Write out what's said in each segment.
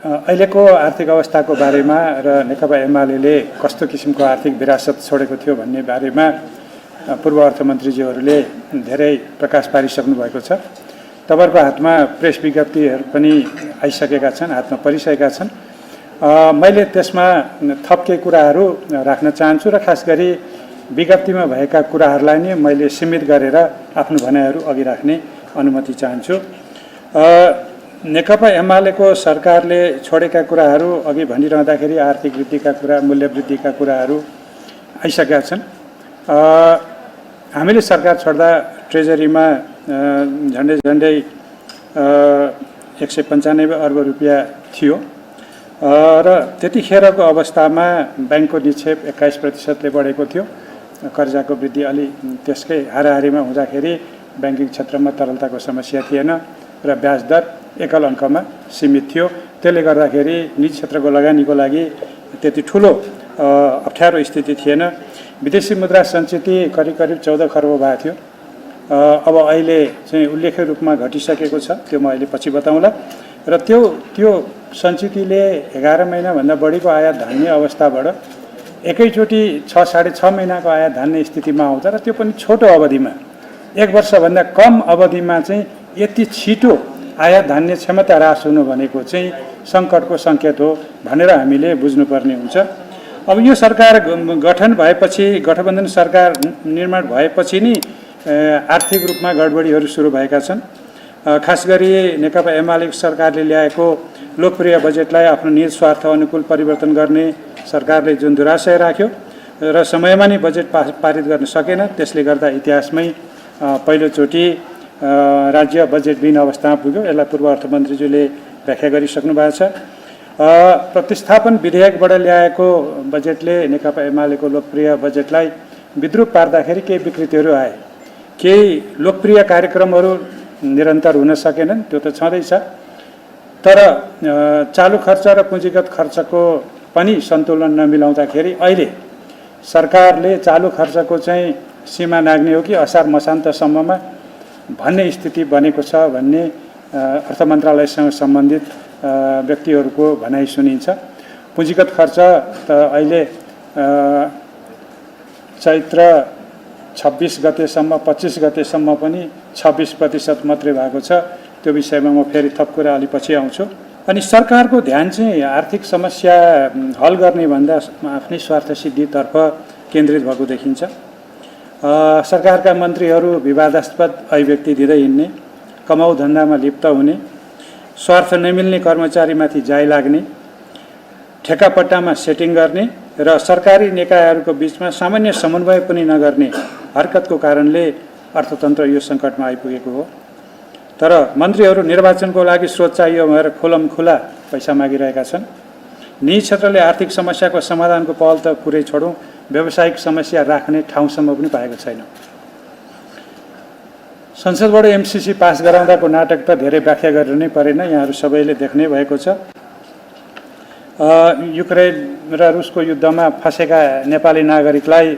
अहिलेको आर्थिक अवस्थाको बारेमा र नेकपा एमाले कस्तो किसिमको आर्थिक विरासत छोडेको थियो भन्ने बारेमा पूर्व अर्थमन्त्रीज्यूहरूले धेरै प्रकाश पारिसक्नु भएको छ। तपाईहरुको हातमा प्रेस विज्ञप्तिहरू पनि आइसकेका छन्, हातमा परिसकेका छन्। मैले त्यसमा थप केही कुराहरू राख्न चाहन्छु र खास गरी विज्ञप्तिमा भएका कुराहरूलाई नै मैले सीमित गरेर आफ्नो भनाइहरू अघि राख्ने अनुमति चाहन्छु। नेकपा एमालेको सरकारले छोडेका कुराहरू अघि भनिरहँदाखेरि आर्थिक वृद्धिका कुरा, मूल्य वृद्धिका कुराहरू आइसकेका छन्। हामीले सरकार छोड्दा ट्रेजरीमा झन्डै 195 अर्ब रुपियाँ थियो र त्यतिखेरको अवस्थामा बैंकको निक्षेप 21% ले बढेको थियो। कर्जाको वृद्धि अलि त्यसकै हाराहारीमा हुँदाखेरि बैंकिङ क्षेत्रमा तरलताको समस्या थिएन र ब्याज दर एकल अङ्कमा सीमित थियो। त्यसले गर्दाखेरि निजी क्षेत्रको लगानीको लागि त्यति ठुलो अप्ठ्यारो स्थिति थिएन। विदेशी मुद्रा सञ्चित करिब 14 खर्ब भएको थियो। अब अहिले चाहिँ उल्लेख्य रूपमा घटिसकेको छ, त्यो म अहिले पछि बताउँला। र त्यो सञ्चितले 11 महिनाभन्दा बढीको आयात धान्ने अवस्थाबाट एकैचोटि 6-6.5 महिनाको आयात धान्ने स्थितिमा आउँछ र त्यो पनि छोटो अवधिमा, 1 वर्षभन्दा कम अवधिमा चाहिँ यति छिटो आयात धान्ने क्षमता ह्रास हुनु भनेको चाहिँ सङ्कटको सङ्केत हो भनेर हामीले बुझ्नुपर्ने हुन्छ। अब यो सरकार गठन भएपछि, गठबन्धन सरकार निर्माण भएपछि नै आर्थिक रूपमा गडबडीहरू सुरु भएका छन्। खास गरी नेकपा एमाले सरकारले ल्याएको लोकप्रिय बजेटलाई आफ्नो निज स्वार्थ अनुकूल परिवर्तन गर्ने सरकारले जुन दुराशय राख्यो र समयमा नै बजेट पारित गर्न सकेन, त्यसले गर्दा इतिहासमै पहिलोचोटि राज्य बजेटविहीन अवस्थामा पुग्यो। यसलाई पूर्व अर्थमन्त्रीज्यूले व्याख्या गरिसक्नु भएको छ। प्रतिस्थापन विधेयकबाट ल्याएको बजेटले नेकपा एमालेको लोकप्रिय बजेटलाई विद्रूप पार्दाखेरि केही विकृतिहरू आए। केही लोकप्रिय कार्यक्रमहरू निरन्तर हुन सकेनन्, त्यो त छँदैछ। तर चालु खर्च र पुँजीगत खर्चको पनि सन्तुलन नमिलाउँदाखेरि अहिले सरकारले चालु खर्चको चाहिँ सीमा नाग्ने हो कि असार मसान्तसम्ममा भन्ने स्थिति बनेको छ भन्ने अर्थ मन्त्रालयसँग सम्बन्धित व्यक्तिहरूको भनाइ सुनिन्छ। पुँजीगत खर्च त अहिले चैत्र 26 गतेसम्म 25 गतेसम्म पनि 26% मात्रै भएको छ। त्यो विषयमा म फेरि थप कुरा अलि पछि आउँछु। अनि सरकारको ध्यान चाहिँ आर्थिक समस्या हल गर्ने भन्दा आफ्नै स्वार्थ सिद्धितर्फ केन्द्रित भएको देखिन्छ। सरकारका मन्त्रीहरू विवादास्पद अभिव्यक्ति दिँदै हिँड्ने, कमाउ धन्दामा लिप्त हुने, स्वार्थ नमिल्ने कर्मचारीमाथि जाय लाग्ने, ठेकापट्टामा सेटिङ गर्ने र सरकारी निकायहरूको बीचमा सामान्य समन्वय पनि नगर्ने हरकतको कारणले अर्थतन्त्र यो सङ्कटमा आइपुगेको हो। तर मन्त्रीहरू निर्वाचनको लागि स्रोत चाहियो भनेर खुलमखुला पैसा मागिरहेका छन्। निजी क्षेत्रले आर्थिक समस्याको समाधानको पहल त कुरै छोडौँ, व्यावसायिक समस्या राख्ने ठाउँसम्म पनि पाएको छैन। संसदबाट एमसिसी पास गराउँदाको नाटक त धेरै व्याख्या गरेर नै परेन, यहाँहरू सबैले देख्नै भएको छ। युक्रेन र रुसको युद्धमा फँसेका नेपाली नागरिकलाई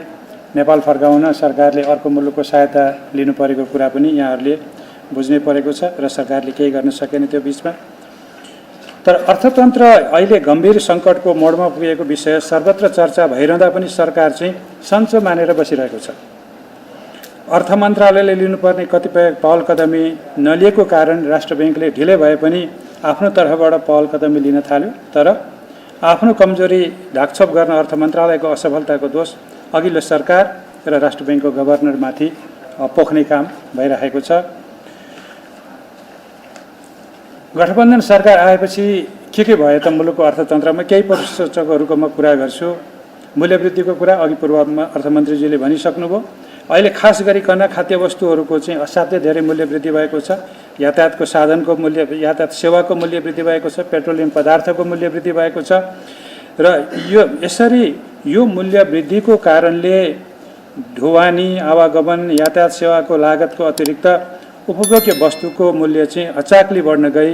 नेपाल फर्काउन सरकारले अर्को मुलुकको सहायता लिनु परेको कुरा पनि यहाँहरूले बुझ्नै परेको छ र सरकारले केही गर्न सकेन त्यो बीचमा। तर अर्थतन्त्र अहिले गम्भीर सङ्कटको मोडमा पुगेको विषय सर्वत्र चर्चा भइरहँदा पनि सरकार चाहिँ सन्चो मानेर बसिरहेको छ। अर्थ मन्त्रालयले लिनुपर्ने कतिपय पहल कदमी नलिएको कारण राष्ट्र बैंकले ढिलै भए पनि आफ्नो तर्फबाट पहल कदमी लिन थाल्यो। तर आफ्नो कमजोरी ढाकछोप गर्न अर्थ मन्त्रालयको असफलताको दोष अघिल्लो सरकार र राष्ट्र बैंकको गभर्नरमाथि पोख्ने काम भइरहेको छ। गठबन्धन सरकार आएपछि के भयो त मुलुकको अर्थतन्त्रमा? केही परिसूचकहरूको म कुरा गर्छु। मूल्यवृद्धिको कुरा अघि पूर्व अर्थमन्त्रीजीले भनिसक्नुभयो। अहिले खास गरिकन खाद्य वस्तुहरूको चाहिँ असाध्यै धेरै मूल्य वृद्धि भएको छ। यातायातको साधनको मूल्य, यातायात सेवाको मूल्य वृद्धि भएको छ, पेट्रोलियम पदार्थको मूल्य वृद्धि भएको छ र यसरी यो मूल्य वृद्धिको कारणले ढुवानी, आवागमन, यातायात सेवाको लागतको अतिरिक्त उपभोग्य वस्तुको मूल्य चाहिँ अचाकली बढ्न गई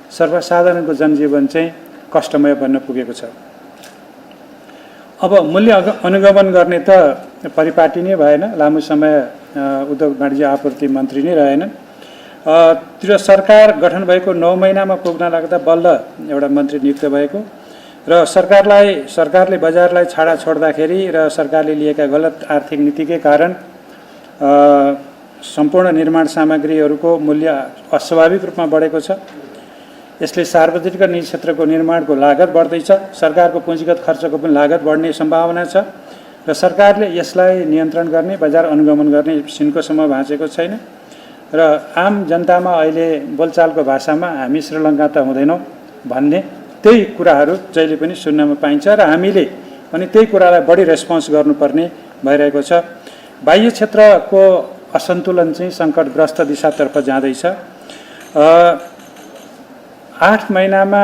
सर्वसाधारणको जनजीवन चाहिँ कष्टमय बन्न पुगेको छ। अब मूल्य अनुगमन गर्ने त परिपाटी नै भएन, लामो समय उद्योग वाणिज्य आपूर्ति मन्त्री नै रहेनन्। त्यो सरकार गठन भएको 9 महिनामा पुग्न लाग्दा बल्ल एउटा मन्त्री नियुक्त भएको र सरकारले बजारलाई छाडा छोड्दाखेरि र सरकारले लिएका गलत आर्थिक नीतिकै कारण सम्पूर्ण निर्माण सामग्रीहरूको मूल्य अस्वाभाविक रूपमा बढेको छ। यसले सार्वजनिक र निजी क्षेत्रको निर्माणको लागत बढ्दैछ, सरकारको पुँजीगत खर्चको पनि लागत बढ्ने सम्भावना छ र सरकारले यसलाई नियन्त्रण गर्ने, बजार अनुगमन गर्ने सिन्कोसम्म भाँचेको छैन र आम जनतामा अहिले बोलचालको भाषामा हामी श्रीलङ्का त हुँदैनौँ भन्ने त्यही कुराहरू जहिले पनि सुन्नमा पाइन्छ र हामीले पनि त्यही कुरालाई बढी रेस्पोन्स गर्नुपर्ने भइरहेको छ। बाह्य क्षेत्रको असन्तुलन चाहिँ सङ्कटग्रस्त दिशातर्फ जाँदैछ। 8 महिनामा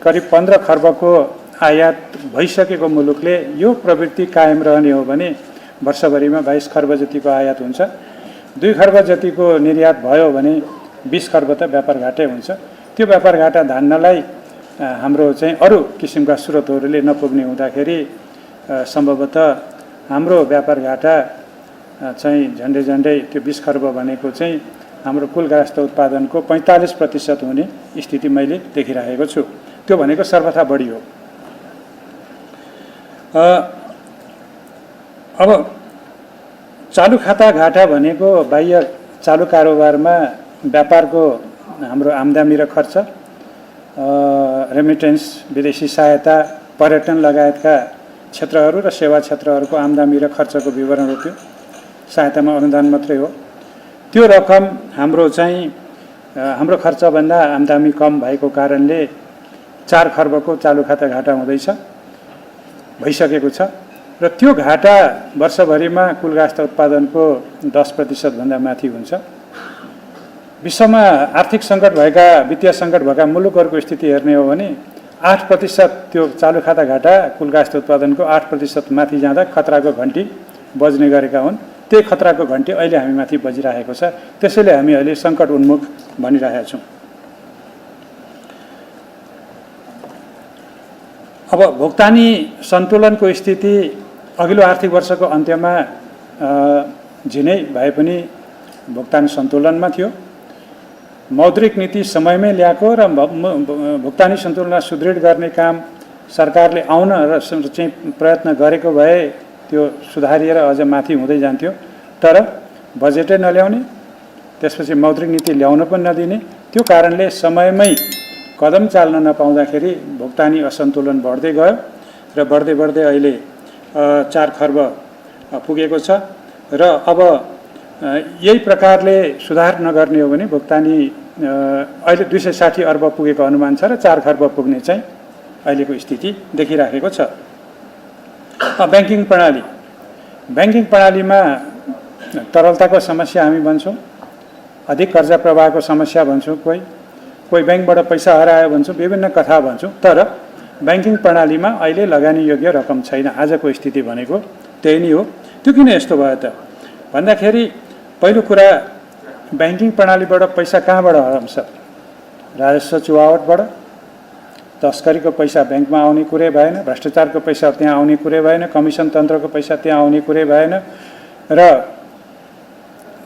करिब 15 खर्बको आयात भइसकेको मुलुकले यो प्रवृत्ति कायम रहने हो भने वर्षभरिमा 22 खर्ब जतिको आयात हुन्छ। 2 खर्ब जतिको निर्यात भयो भने 20 खर्ब त व्यापार घाटै हुन्छ। त्यो व्यापार घाटा धान्नलाई हाम्रो चाहिँ अरू किसिमका स्रोतहरूले नपुग्ने हुँदाखेरि सम्भवतः हाम्रो व्यापार घाटा चाहिँ झन्डै त्यो 20 खर्ब भनेको चाहिँ हाम्रो कुल गार्हस्थ्य उत्पादनको 45% हुने स्थिति मैले देखिरहेको छु। त्यो भनेको सर्वथा बढी हो। अब चालु खाता घाटा भनेको बाह्य चालु कारोबारमा व्यापारको हाम्रो आम्दानी र खर्च, रेमिटेन्स, विदेशी सहायता, पर्यटन लगायतका क्षेत्रहरू र सेवा क्षेत्रहरूको आम्दानी र खर्चको विवरण हो। त्यो सहायतामा अनुदान मात्रै हो। त्यो रकम हाम्रो खर्चभन्दा आम्दानी कम भएको कारणले 4 खर्बको चालु खाता घाटा भइसकेको छ र त्यो घाटा वर्षभरिमा कुल गार्हस्थ्य उत्पादनको 10% भन्दा माथि हुन्छ। विश्वमा आर्थिक सङ्कट भएका, वित्तीय सङ्कट भएका मुलुकहरूको स्थिति हेर्ने हो भने 8% त्यो चालु खाता घाटा कुल गार्हस्थ्य उत्पादनको 8% माथि जाँदा खतराको घन्टी बज्ने गरेका हुन्। त्यही खतराको घन्टी अहिले हामी माथि बजिरहेको छ। त्यसैले हामी अहिले सङ्कट उन्मुख भनिरहेका छौँ। अब भुक्तानी सन्तुलनको स्थिति अघिल्लो आर्थिक वर्षको अन्त्यमा झिनै भए पनि भुक्तानी सन्तुलनमा थियो। मौद्रिक नीति समयमै ल्याएको र भुक्तानी सन्तुलनलाई सुदृढ गर्ने काम सरकारले आउन र चाहिँ प्रयत्न गरेको भए त्यो सुधारिएर अझ माथि हुँदै जान्थ्यो। तर बजेटै नल्याउने, त्यसपछि मौद्रिक नीति ल्याउन पनि नदिने, त्यो कारणले समयमै कदम चाल्न नपाउँदाखेरि भुक्तानी असन्तुलन बढ्दै गयो र बढ्दै अहिले 4 खर्ब पुगेको छ र अब यही प्रकारले सुधार नगर्ने हो भने भुक्तानी अहिले 260 अर्ब पुगेको अनुमान छ र 4 खर्ब पुग्ने चाहिँ अहिलेको स्थिति देखिराखेको छ। ब्याङ्किङ प्रणालीमा तरलताको समस्या हामी भन्छौँ, अधिक कर्जा प्रवाहको समस्या भन्छौँ, कोही ब्याङ्कबाट पैसा हरायो भन्छौँ, विभिन्न कथा भन्छौँ। तर ब्याङ्किङ प्रणालीमा अहिले लगानी योग्य रकम छैन। आजको स्थिति भनेको त्यही नै हो। त्यो किन यस्तो भयो त भन्दाखेरि पहिलो कुरा, ब्याङ्किङ प्रणालीबाट पैसा कहाँबाट हराउँछ? राजस्व चुहावटबाट। तस्करीको पैसा ब्याङ्कमा आउने कुरै भएन, भ्रष्टाचारको पैसा त्यहाँ आउने कुरै भएन, कमिसन तन्त्रको पैसा त्यहाँ आउने कुरै भएन र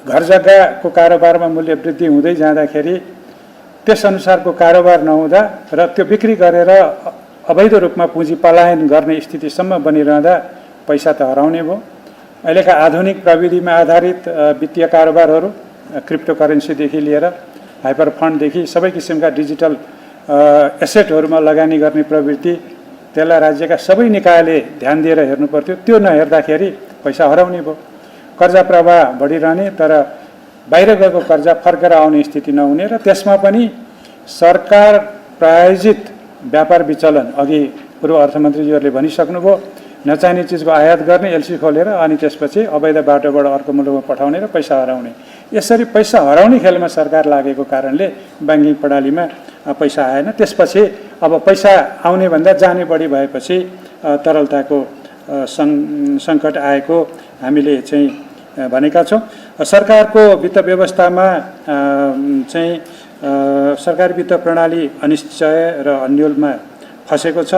घर जग्गाको कारोबारमा मूल्य वृद्धि हुँदै जाँदाखेरि त्यसअनुसारको कारोबार नहुँदा र त्यो बिक्री गरेर अवैध रूपमा पुँजी पलायन गर्ने स्थितिसम्म बनिरहँदा पैसा त हराउने भयो। अहिलेका आधुनिक प्रविधिमा आधारित वित्तीय कारोबारहरू, क्रिप्टो करेन्सीदेखि लिएर हाइपर फन्डदेखि सबै किसिमका डिजिटल एसेटहरूमा लगानी गर्ने प्रवृत्ति, त्यसलाई राज्यका सबै निकायले ध्यान दिएर हेर्नु पर्थ्यो। त्यो नहेर्दाखेरि पैसा हराउने भयो। कर्जा प्रवाह बढिरहने तर बाहिर गएको कर्जा फर्केर आउने स्थिति नहुने र त्यसमा पनि सरकार प्रायोजित व्यापार विचलन, अघि पूर्व अर्थमन्त्रीज्यूहरूले भनिसक्नुभयो, नचाहिने चिजको आयात गर्ने, एलसी खोलेर अनि त्यसपछि अवैध बाटोबाट अर्को मुलुकमा पठाउने र पैसा हराउने। यसरी पैसा हराउने खेलमा सरकार लागेको कारणले ब्याङ्किङ प्रणालीमा पैसा आएन। त्यसपछि अब पैसा आउने भन्दा जाने बढी भएपछि तरलताको सङ्कट आएको हामीले चाहिँ भनेका छौँ। सरकारको वित्त व्यवस्थामा चाहिँ सरकारी वित्त प्रणाली अनिश्चय र अन्योलमा फसेको छ।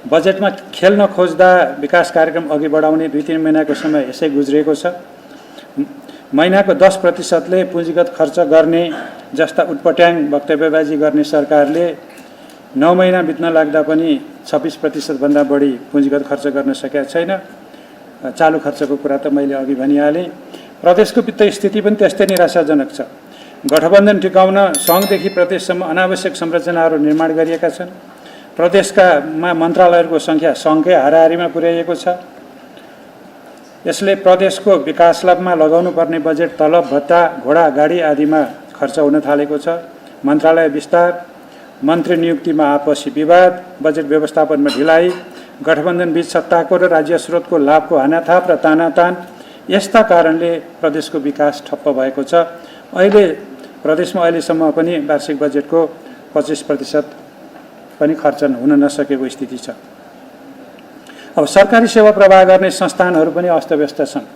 बजेटमा खेल्न खोज्दा विकास कार्यक्रम अघि बढाउने 2-3 महिनाको समय यसै गुज्रिएको छ। महिनाको 10%ले पुँजीगत खर्च गर्ने जस्ता उटपट्याङ वक्तव्यबाजी गर्ने सरकारले 9 महिना बित्न लाग्दा पनि 26% भन्दा बढी पुँजीगत खर्च गर्न सकेका छैन। चालु खर्चको कुरा त मैले अघि भनिहालेँ। प्रदेशको वित्तीय स्थिति पनि त्यस्तै निराशाजनक छ। गठबन्धन टिकाउन सङ्घदेखि प्रदेशसम्म अनावश्यक संरचनाहरू निर्माण गरिएका छन्। प्रदेशका मन्त्रालयहरूको सङ्ख्या सङ्घकै हाराहारीमा पुर्याइएको छ। यसले प्रदेशको विकासमा लगाउनु पर्ने बजेट तलब भत्ता घोडा गाडी आदिमा खर्च हुन थालेको छ। मन्त्रालय विस्तार, मन्त्री नियुक्तिमा आपसी विवाद, बजेट व्यवस्थापनमा ढिलाइ, गठबन्धन बीच सत्ताको र राज्य स्रोतको लाभको हानाथाप र तानातान, यस्ता कारणले प्रदेशको विकास ठप्प भएको छ। अहिले प्रदेशमा अहिलेसम्म पनि वार्षिक बजेटको 25% पनि खर्च हुन नसकेको स्थिति छ। अब सरकारी सेवा प्रवाह गर्ने संस्थानहरू पनि अस्तव्यस्त छन्।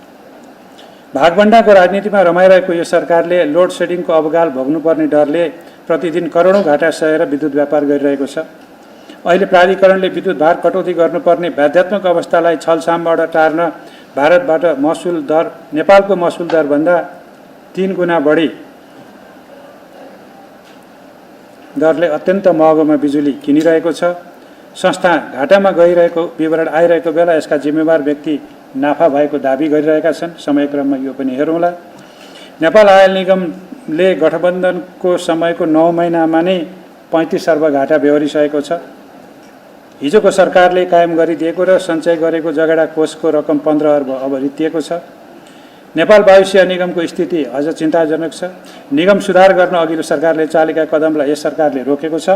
भागभण्डाको राजनीतिमा रमाइरहेको यो सरकारले लोड सेडिङको अवगाल भोग्नुपर्ने डरले प्रतिदिन करोडौँ घाटा सहेर विद्युत व्यापार गरिरहेको छ। अहिले प्राधिकरणले विद्युत भार कटौती गर्नुपर्ने बाध्यात्मक अवस्थालाई छलछामबाट टार्न भारतबाट महसुल दर नेपालको महसुल दरभन्दा 3 गुणा बढी दरले अत्यन्त महँगोमा बिजुली किनिरहेको छ। संस्था घाटामा गइरहेको विवरण आइरहेको बेला यसका जिम्मेवार व्यक्ति नाफा भएको दाबी गरिरहेका छन्। समयक्रममा यो पनि हेरौँला। नेपाल आयल निगमले गठबन्धनको समयको 9 महिनामा नै 35 अर्ब घाटा बेहोरिसकेको छ। हिजोको सरकारले कायम गरिदिएको र सञ्चय गरेको जगेडा कोषको रकम 15 अर्ब अब रित्तिएको छ। नेपाल वायुसेना निगमको स्थिति अझ चिन्ताजनक छ। निगम सुधार गर्न अघिल्लो सरकारले चालेका कदमलाई यस सरकारले रोकेको छ।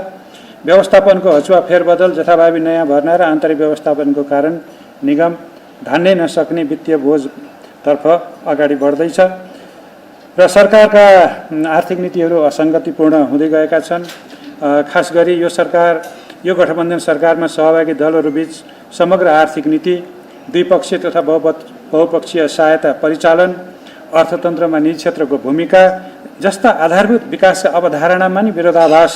व्यवस्थापनको हचुवा फेरबदल, जथाभावी नयाँ भर्ना र आन्तरिक व्यवस्थापनको कारण निगम धान्नै नसक्ने वित्तीय बोझतर्फ अगाडि बढ्दैछ र सरकारका आर्थिक नीतिहरू असङ्गतिपूर्ण हुँदै गएका छन्। खास गरी यो गठबन्धन सरकारमा सहभागी दलहरूबीच समग्र आर्थिक नीति, द्विपक्षीय तथा बहुपक्षीय सहायता परिचालन, अर्थतन्त्रमा निजी क्षेत्रको भूमिका जस्ता आधारभूत विकासका अवधारणामा नि विरोधाभास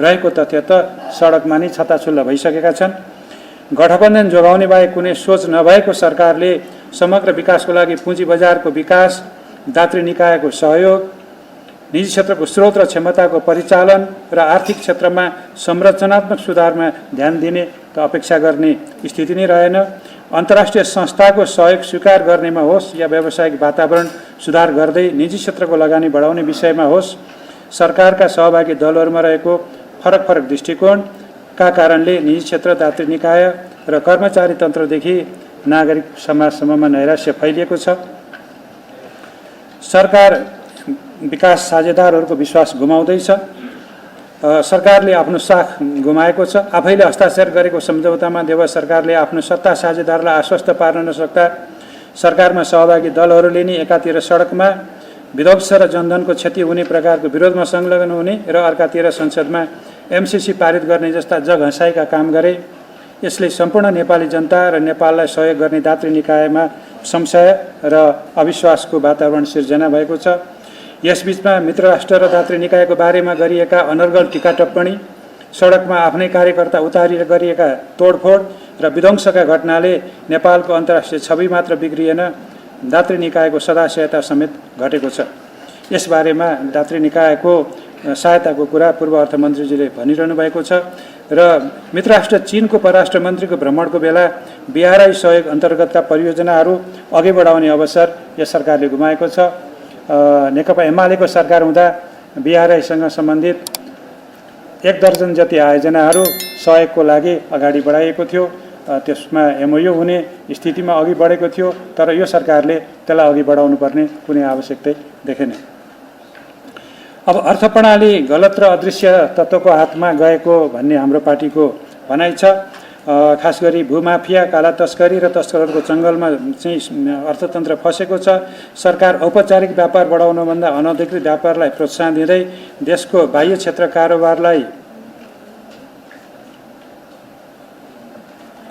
रहेको तथ्य त सडकमा नै छताछुल्ला भइसकेका छन्। गठबन्धन जोगाउने बाहेक कुनै सोच नभएको सरकारले समग्र विकासको लागि पुँजी बजारको विकास, दात्री निकायको सहयोग, निजी क्षेत्रको स्रोत र क्षमताको परिचालन र आर्थिक क्षेत्रमा संरचनात्मक सुधारमा ध्यान दिने त अपेक्षा गर्ने स्थिति नै रहेन। अन्तर्राष्ट्रिय संस्थाको सहयोग स्वीकार गर्नेमा होस् या व्यावसायिक वातावरण सुधार गर्दै निजी क्षेत्रको लगानी बढाउने विषयमा होस्, सरकारका सहभागी दलहरूमा रहेको फरक दृष्टिकोणका कारणले निजी क्षेत्र, दात्री निकाय र कर्मचारी तन्त्रदेखि नागरिक समाजसम्ममा नैराश्य फैलिएको छ। सरकार विकास साझेदारहरूको विश्वास गुमाउँदैछ। सरकारले आफ्नो साख गुमाएको छ। आफैले हस्ताक्षर गरेको सम्झौतामा देव सरकारले आफ्नो सत्ता साझेदारलाई आश्वस्त पार्न नसक्दा सरकारमा सहभागी दलहरूले नि एकातिर सडकमा विध्वंस र जनधनको क्षति हुने प्रकारको विरोधमा संलग्न हुने र अर्कातिर संसदमा एमसिसी पारित गर्ने जस्ता जगहँसाइका काम गरे। यसले सम्पूर्ण नेपाली जनता र नेपाललाई सहयोग गर्ने दात्री निकायमा संशय र अविश्वासको वातावरण सिर्जना भएको छ। यसबीचमा मित्र राष्ट्र र दात्री निकायको बारेमा गरिएका अनर्गल टीका टिप्पणी, सडकमा आफ्नै कार्यकर्ता उतारेर गरिएका तोडफोड र विध्वंसका घटनाले नेपालको अन्तर्राष्ट्रिय छवि मात्र बिग्रिएन, दात्री निकायको सदाशयता समेत घटेको छ। यसबारेमा दात्री निकायको सहायताको कुरा पूर्व अर्थमन्त्रीजीले भनिरहनु भएको छ र मित्रराष्ट्र चीनको परराष्ट्र मन्त्रीको भ्रमणको बेला बिआरआई सहयोग अन्तर्गतका परियोजनाहरू अघि बढाउने अवसर यस सरकारले गुमाएको छ। नेकपा एमालेको सरकार हुँदा बिआरआईसँग सम्बन्धित 1 दर्जन जति आयोजनाहरू सहयोगको लागि अगाडि बढाइएको थियो। त्यसमा एमओयू हुने स्थितिमा अघि बढेको थियो, तर यो सरकारले त्यसलाई अघि बढाउनु पर्ने कुनै आवश्यकता देखेन। अब अर्थ प्रणाली गलत र अदृश्य तत्त्वको हातमा गएको भन्ने हाम्रो पार्टीको भनाइ छ। खास गरी भूमाफिया, काला तस्करी र तस्करहरूको जङ्गलमा चाहिँ अर्थतन्त्र फसेको छ। सरकार औपचारिक व्यापार बढाउनुभन्दा अनधिकृत व्यापारलाई प्रोत्साहन दिँदै देशको बाह्य क्षेत्र कारोबारलाई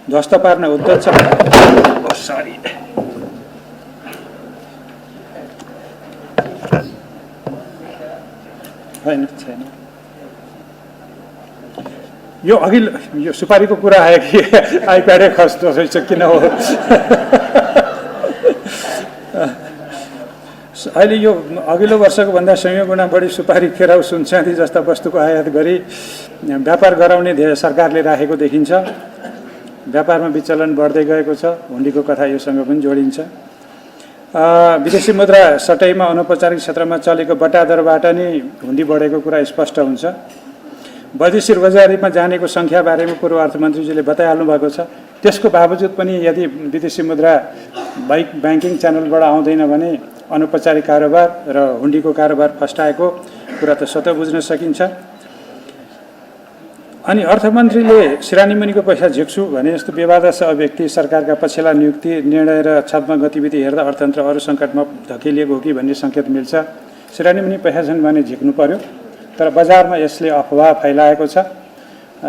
ध्वस्त पार्न उद्यत छ। होइन छैन, यो अघि यो सुपारीको कुरा आयो कि आइप्याडै खस्दो रहेछ किन हो। अहिले यो अघिल्लो वर्षको भन्दा 100 गुणा बढी सुपारी, केराउ, सुन चाँदी जस्ता वस्तुको आयात गरी व्यापार गराउने धेरै सरकारले राखेको देखिन्छ। व्यापारमा विचलन बढ्दै गएको छ। हुन्डीको कथा योसँग पनि जोडिन्छ। विदेशी मुद्रा सटैमा अनौपचारिक क्षेत्रमा चलेको बट्टादरबाट नै हुन्डी बढेको कुरा स्पष्ट हुन्छ। वैदेशिक रोजगारीमा जानेको सङ्ख्या बारेमा पूर्व अर्थमन्त्रीजीले बताइहाल्नु भएको छ। त्यसको बावजुद पनि यदि विदेशी मुद्रा ब्याङ्किङ च्यानलबाट आउँदैन भने अनौपचारिक कारोबार र हुन्डीको कारोबार फस्टाएको कुरा त स्वतः बुझ्न सकिन्छ। अनि अर्थमन्त्रीले श्रानीमुनिको पैसा झिक्छु भने जस्तो विवादास्पद अभिव्यक्ति, सरकारका पछिल्ला नियुक्ति, निर्णय र छापमा गतिविधि हेर्दा अर्थतन्त्र अरू सङ्कटमा धकेलिएको हो कि भन्ने सङ्केत मिल्छ। श्रानीमुनि पैसा छन् भने झिक्नु पर्यो, तर बजारमा यसले अफवाह फैलाएको छ।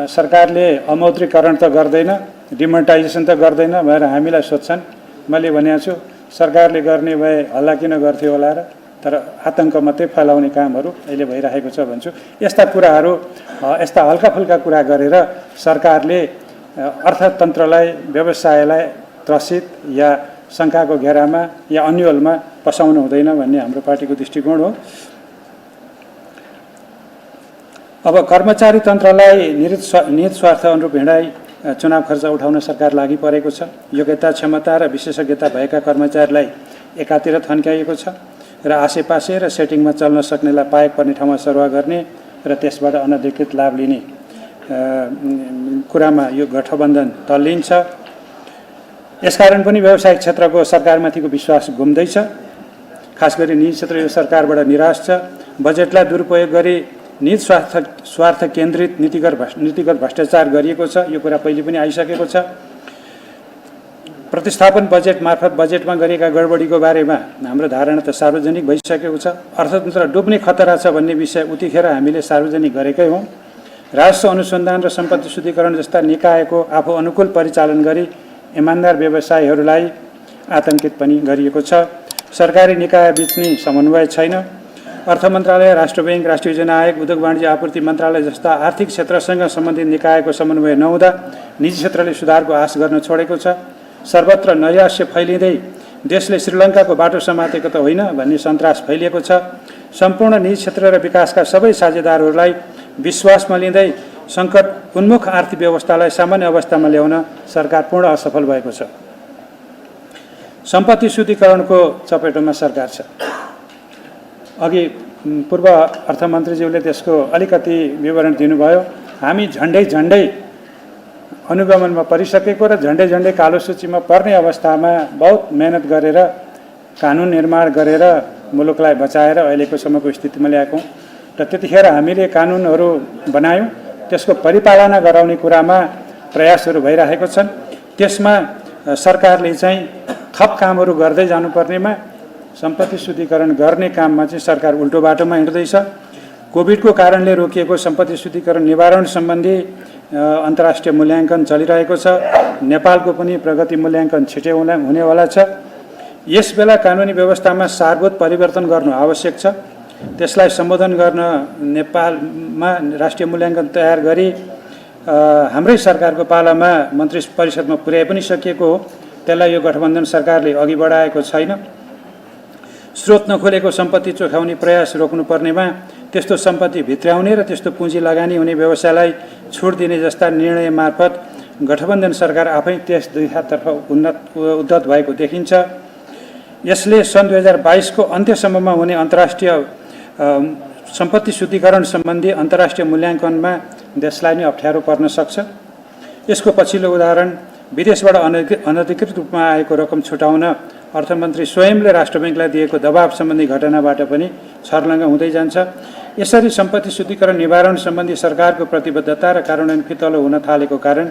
सरकारले अमौद्रीकरण त गर्दैन, डिमोनेटाइजेसन त गर्दैन भनेर हामीलाई सोध्छन्। मैले भनेको छु सरकारले गर्ने भए हल्ला किन गर्थ्यो होला र, तर आतङ्क मात्रै फैलाउने कामहरू अहिले भइरहेको छ भन्छु। यस्ता कुराहरू, यस्ता हल्काफुल्का कुरा गरेर सरकारले अर्थतन्त्रलाई, व्यवसायलाई त्रसित या शङ्काको घेरामा या अन्यलमा पसाउनु हुँदैन भन्ने हाम्रो पार्टीको दृष्टिकोण हो। अब कर्मचारी तन्त्रलाई निहित स्वार्थ अनुरूप हिँडाइ चुनाव खर्च उठाउन सरकार लागि परेको छ। योग्यता, क्षमता र विशेषज्ञता भएका कर्मचारीलाई एकातिर थन्क्याइएको छ र आसेपासे र सेटिङमा चल्न सक्नेलाई पाएक पर्ने ठाउँमा सरुवा गर्ने र त्यसबाट अनधिकृत लाभ लिने कुरामा यो गठबन्धन तल्लिन्छ। यसकारण पनि व्यावसायिक क्षेत्रको सरकारमाथिको विश्वास गुम्दैछ। खास गरी निजी क्षेत्र यो सरकारबाट निराश छ। बजेटलाई दुरुपयोग गरी निज स्वार्थ केन्द्रित नीतिगत भ्रष्टाचार गरिएको छ। यो कुरा पहिले पनि आइसकेको छ। प्रतिस्थापन बजेट मार्फत बजेटमा गरिएका गडबडीको बारेमा हाम्रो धारणा त सार्वजनिक भइसकेको छ। अर्थतन्त्र डुब्ने खतरा छ भन्ने विषय उतिखेर हामीले सार्वजनिक गरेकै हौँ। राजस्व अनुसन्धान र सम्पत्ति शुद्धिकरण जस्ता निकायको आफू अनुकूल परिचालन गरी इमान्दार व्यवसायीहरूलाई आतङ्कित पनि गरिएको छ। सरकारी निकायबीच नै समन्वय छैन। अर्थ मन्त्रालय, राष्ट्र ब्याङ्क, राष्ट्रिय योजना आयोग, उद्योग वाणिज्य आपूर्ति मन्त्रालय जस्ता आर्थिक क्षेत्रसँग सम्बन्धित निकायको समन्वय नहुँदा निजी क्षेत्रले सुधारको आश गर्न छोडेको छ। सर्वत्र नैराश्य फैलिँदै देशले श्रीलङ्काको बाटो समातेको त होइन भन्ने सन्तास फैलिएको छ। सम्पूर्ण निजी क्षेत्र र विकासका सबै साझेदारहरूलाई विश्वासमा लिँदै सङ्कट उन्मुख आर्थिक व्यवस्थालाई सामान्य अवस्थामा ल्याउन सरकार पूर्ण असफल भएको छ। सम्पत्ति शुद्धिकरणको चपेटोमा सरकार छ। अघि पूर्व अर्थमन्त्रीज्यूले त्यसको अलिकति विवरण दिनुभयो। हामी झन्डै अनुगमनमा परिसकेको र झन्डै कालो सूचीमा पर्ने अवस्थामा बहुत मेहनत गरेर कानुन निर्माण गरेर मुलुकलाई बचाएर अहिलेको सम्मको स्थितिमा ल्याएको र त्यतिखेर हामीले कानुनहरू बनायौँ। त्यसको परिपालना गराउने कुरामा प्रयासहरू भइरहेको छन्। त्यसमा सरकारले चाहिँ थप कामहरू गर्दै जानुपर्नेमा सम्पत्ति शुद्धिकरण गर्ने काममा चाहिँ सरकार उल्टो बाटोमा हिँड्दैछ। कोभिडको कारणले रोकिएको सम्पत्ति शुद्धिकरण निवारण सम्बन्धी अन्तर्राष्ट्रिय मूल्याङ्कन चलिरहेको छ। नेपालको पनि प्रगति मूल्याङ्कन छिटै हुनेवाला छ। यसबेला कानुनी व्यवस्थामा सारभूत परिवर्तन गर्नु आवश्यक छ। त्यसलाई सम्बोधन गर्न नेपालमा राष्ट्रिय मूल्याङ्कन तयार गरी हाम्रै सरकारको पालामा मन्त्री परिषदमा पुर्याइ पनि सकिएको हो। त्यसलाई यो गठबन्धन सरकारले अघि बढाएको छैन। स्रोत नखोलेको सम्पत्ति चोखाउने प्रयास रोक्नुपर्नेमा त्यस्तो सम्पत्ति भित्र्याउने र त्यस्तो पुँजी लगानी हुने व्यवसायलाई छुट दिने जस्ता निर्णय मार्फत गठबन्धन सरकार आफै त्यस दिशातर्फ उद्धत भएको देखिन्छ। यसले सन् 2022 को अन्त्यसम्ममा हुने अन्तर्राष्ट्रिय सम्पत्ति शुद्धिकरण सम्बन्धी अन्तर्राष्ट्रिय मूल्याङ्कनमा देशलाई नै अप्ठ्यारो पर्न सक्छ। यसको पछिल्लो उदाहरण विदेशबाट अनधिकृत रूपमा आएको रकम छुटाउन अर्थमन्त्री स्वयंले राष्ट्र ब्याङ्कलाई दिएको दबाव सम्बन्धी घटनाबाट पनि छर्लङ्ग हुँदै जान्छ। यसरी सम्पत्ति शुद्धिकरण निवारण सम्बन्धी सरकारको प्रतिबद्धता र कार्यान्वयन फितलो हुन थालेको कारण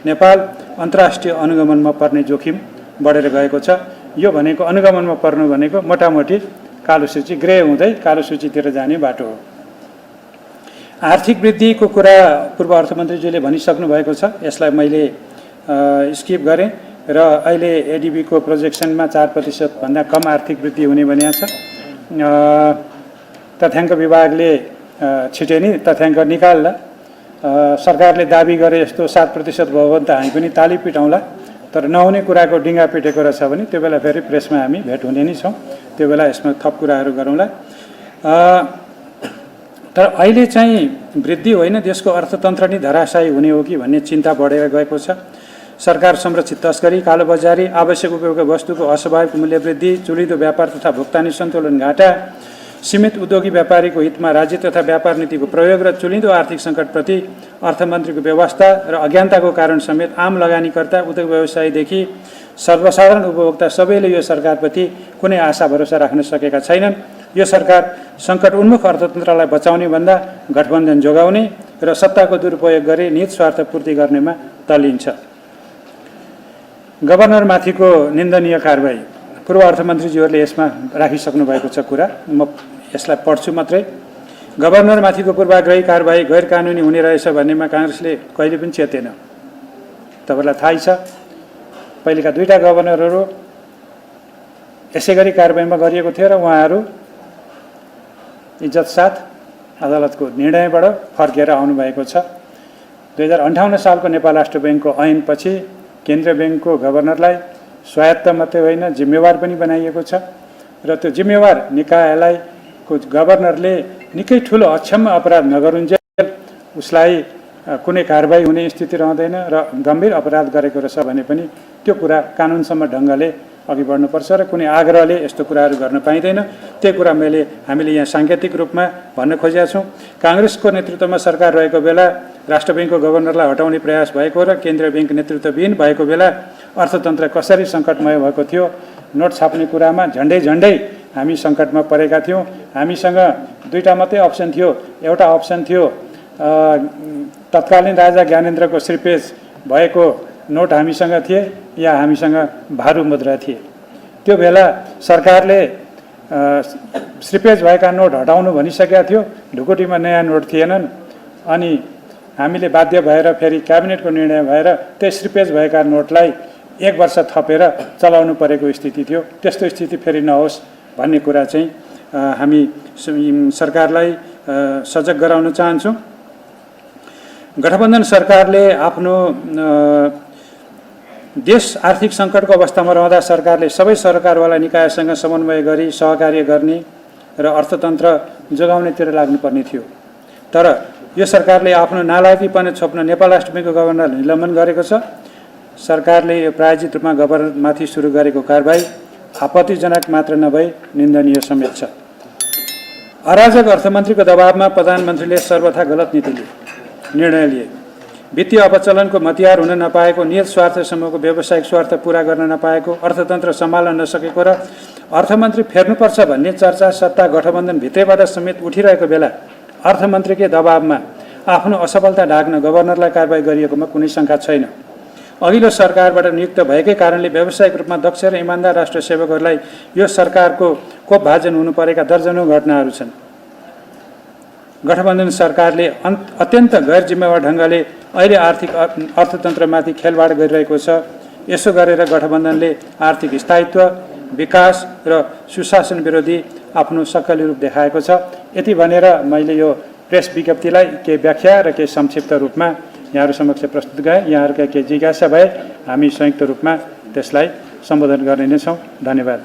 नेपाल अन्तर्राष्ट्रिय अनुगमनमा पर्ने जोखिम बढेर गएको छ। यो भनेको अनुगमनमा पर्नु भनेको मोटामोटी कालो सूची ग्रे हुँदै कालो सूचीतिर जाने बाटो हो। आर्थिक वृद्धिको कुरा पूर्व अर्थमन्त्रीज्यूले भनिसक्नु भएको छ। यसलाई मैले स्किप गरेँ र अहिले एडिबीको प्रोजेक्सनमा 4% भन्दा कम आर्थिक वृद्धि हुने भनिएको छ। तथ्याङ्क विभागले छिटै नै तथ्याङ्क निकाल्दा सरकारले दाबी गरे जस्तो 7% भयो भने त हामी पनि ताली पिटाउँला, तर नहुने कुराको डिङ्गा पिटेको रहेछ भने त्यो बेला फेरि प्रेसमा हामी भेट हुने नै छौँ, त्यो बेला यसमा थप कुराहरू गरौँला। तर अहिले चाहिँ वृद्धि होइन, देशको अर्थतन्त्र नै धराशायी हुने हो कि भन्ने चिन्ता बढेर गएको छ। सरकार संरक्षित तस्करी, कालोबजारी, आवश्यक उपयोगका वस्तुको अस्वाभाविक मूल्य वृद्धि, चुलिदो व्यापार तथा भुक्तानी सन्तुलन घाटा, सीमित उद्योगी व्यापारीको हितमा राज्य तथा व्यापार नीतिको प्रयोग र चुलिदो आर्थिक सङ्कटप्रति अर्थमन्त्रीको व्यवस्था र अज्ञानताको कारण समेत आम लगानीकर्ता, उद्योग व्यवसायीदेखि सर्वसाधारण उपभोक्ता सबैले यो सरकारप्रति कुनै आशा भरोसा राख्न सकेका छैनन्। यो सरकार सङ्कट उन्मुख अर्थतन्त्रलाई बचाउने भन्दा गठबन्धन जोगाउने र सत्ताको दुरुपयोग गरी निज स्वार्थ पूर्ति गर्नेमा तल्लिन्छ। गभर्नरमाथिको निन्दनीय कारबाही, पूर्व अर्थमन्त्रीज्यूहरूले यसमा राखिसक्नु भएको छ कुरा, म यसलाई पढ्छु मात्रै। गभर्नरमाथिको पूर्वाग्रही कारबाही गैर कानुनी हुने रहेछ भन्नेमा काङ्ग्रेसले कहिले पनि चेतेन। तपाईँलाई थाहै छ, पहिलेका दुईटा गभर्नरहरू यसै गरी कारबाहीमा गरिएको थियो र उहाँहरू इज्जत साथ अदालतको निर्णयबाट फर्केर आउनुभएको छ। 2058 सालको नेपाल राष्ट्र ब्याङ्कको ऐनपछि केन्द्रीय ब्याङ्कको गभर्नरलाई स्वायत्त मात्रै होइन, जिम्मेवार पनि बनाइएको छ र त्यो जिम्मेवार निकायलाई गभर्नरले निकै ठुलो अक्षम्य अपराध नगरुन्जेल उसलाई कुनै कारबाही हुने स्थिति रहँदैन र गम्भीर अपराध गरेको रहेछ भने पनि त्यो कुरा कानुनसम्म ढङ्गले अघि बढ्नुपर्छ र कुनै आग्रहले यस्तो कुराहरू गर्न पाइँदैन। त्यो कुरा हामीले यहाँ साङ्केतिक रूपमा भन्न खोजेका छौँ। काङ्ग्रेसको नेतृत्वमा सरकार रहेको बेला राष्ट्र ब्याङ्कको गभर्नरलाई हटाउने प्रयास भएको र केन्द्रीय ब्याङ्क नेतृत्वविहीन भएको बेला अर्थतन्त्र कसरी सङ्कटमय भएको थियो। नोट छाप्ने कुरामा झन्डै हामी सङ्कटमा परेका थियौँ। हामीसँग दुईवटा मात्रै अप्सन थियो। एउटा अप्सन थियो तत्कालीन राजा ज्ञानेन्द्रको श्रीपेज भएको नोट हामीसँग थिए या हामीसँग भारू मुद्रा थिए। त्यो बेला सरकारले श्रीपेज भएका नोट हटाउनु भनिसकेका थियो, ढुकुटीमा नयाँ नोट थिएनन्, अनि हामीले बाध्य भएर फेरि क्याबिनेटको निर्णय भएर त्यो श्रीपेज भएका नोटलाई 1 वर्ष थपेर चलाउनु परेको स्थिति थियो। त्यस्तो स्थिति फेरि नहोस् भन्ने कुरा चाहिँ हामी सरकारलाई सजग गराउन चाहन्छौँ। गठबन्धन सरकारले आफ्नो देश आर्थिक सङ्कटको अवस्थामा रहँदा सरकारले सबै सरकारवाला निकायसँग समन्वय गरी सहकार्य गर्ने र अर्थतन्त्र जोगाउनेतिर लाग्नुपर्ने थियो। तर यो सरकारले आफ्नो नालायकीपना छोप्न नेपाल राष्ट्र ब्याङ्कको गभर्नर निलम्बन गरेको छ। सरकारले यो प्रायोजित रूपमा गभर्नरमाथि सुरु गरेको कारबाही आपत्तिजनक मात्र नभई निन्दनीय समेत छ। अराजक अर्थमन्त्रीको दबावमा प्रधानमन्त्रीले सर्वथा गलत निर्णय लिए। वित्तीय अपचलनको मतियार हुन नपाएको, निज स्वार्थ समूहको व्यावसायिक स्वार्थ पूरा गर्न नपाएको, अर्थतन्त्र सम्हाल्न नसकेको र अर्थमन्त्री फेर्नुपर्छ भन्ने चर्चा सत्ता गठबन्धन भित्रैबाट समेत उठिरहेको बेला अर्थमन्त्रीकै दबावमा आफ्नो असफलता ढाक्न गभर्नरलाई कारबाही गरिएकोमा कुनै शङ्का छैन। अघिल्लो सरकारबाट नियुक्त भएकै कारणले व्यावसायिक रूपमा दक्ष र इमान्दार राष्ट्र सेवकहरूलाई यो सरकारको कोपभाजन हुनु परेका दर्जनौं घटनाहरू छन्। गठबन्धन सरकारले अत्यन्त गैर जिम्मेवार ढङ्गले अहिले अर्थतन्त्रमाथि खेलवाड गरिरहेको छ। यसो गरेर गठबन्धनले आर्थिक स्थायित्व, विकास र सुशासन विरोधी आफ्नो सक्कली रूप देखाएको छ। यति भनेर मैले यो प्रेस विज्ञप्तिलाई केही व्याख्या र केही संक्षिप्त रूपमा यहाँहरू समक्ष प्रस्तुत गरेँ। यहाँहरूका केही जिज्ञासा भए हामी संयुक्त रूपमा त्यसलाई सम्बोधन गर्ने नै छौँ। धन्यवाद।